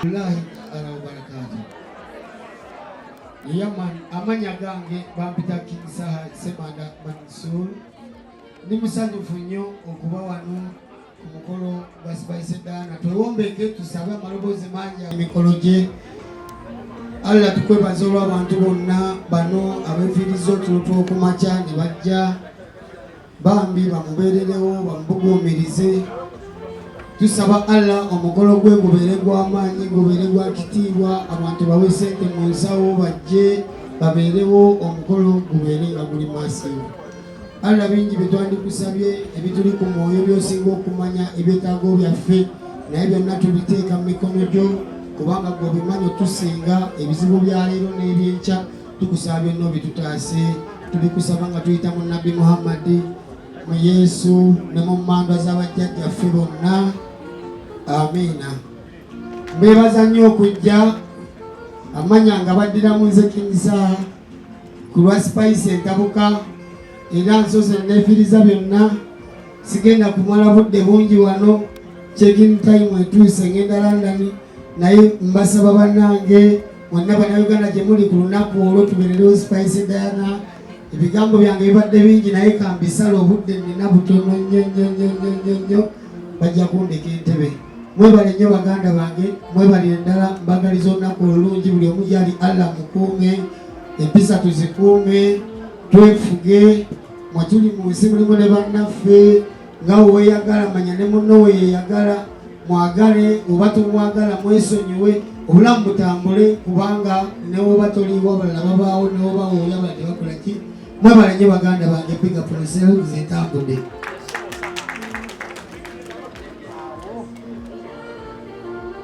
Allahi ala barakatuh. Yaman amanya gange bampita King Saha Semanda Mansur. Ni musanyufu nnyo okuba wano ku mukolo gwa Sibayiseddaana. Twewombeke tusabe amaloboozi mangi emikolo gye. Allah tukwebaza olw'abantu bonna bano abeefiiriza otulo tw'okumakya ne bajja bambi bamubeererewo bamubuguumirize. Tusaba Allah omukolo gwe gubeere gw'amaanyi gubeere gwa kitiibwa, abantu bawe ssente mu nsawo bajje babeerewo, omukolo gubeere nga guli maasimu. Allah bingi bye twandikusabye ebituli ku mwoyo by'osinga okumanya ebyetaago byaffe, naye byonna tubiteeka mu mikono gyo kubanga gwe obimanyi otusinga ebizibu bya leero n'ebyenkya. Tukusaba byonna obitutaase, tubikusaba nga tuyita mu Nabbi Muhammadi, mu Yesu ne mu mmandwa z'abajjajjaffe bonna. Amiina. Mbeebaza nnyo okujja amanya nga baddiramu nze King Saha ku lwa Spice entabuka, era nsoze neefiiriza byonna. Sigenda kumala budde bungi wano, checking time etuuse ngenda London, naye mbasaba bannange mwenna bannayuganda gye muli ku lunaku olwo tubeererewo Sibayiseddaana. Ebigambo byange bibadde bingi naye kambisala obudde nina butono nnyo, bajja kundeka entebe. Mwebale nnyo baganda bange, mwebale endala, mbagaliza olunaku olulungi. Buli omu gyali Allah mukuume, empisa tuzikuume, twefuge. Mwe tuli mu nsi mulimu ne bannaffe, nga weeyagala manya ne munno weeyagala. Mwagale, oba tomwagala mwesonyiwe, obulamu butambule, kubanga ne woba toliiwo abalala babaawo, ne woba weeyagala tebakola ki. Mwebale nnyo baganda bange, big up yourselves, entambudde.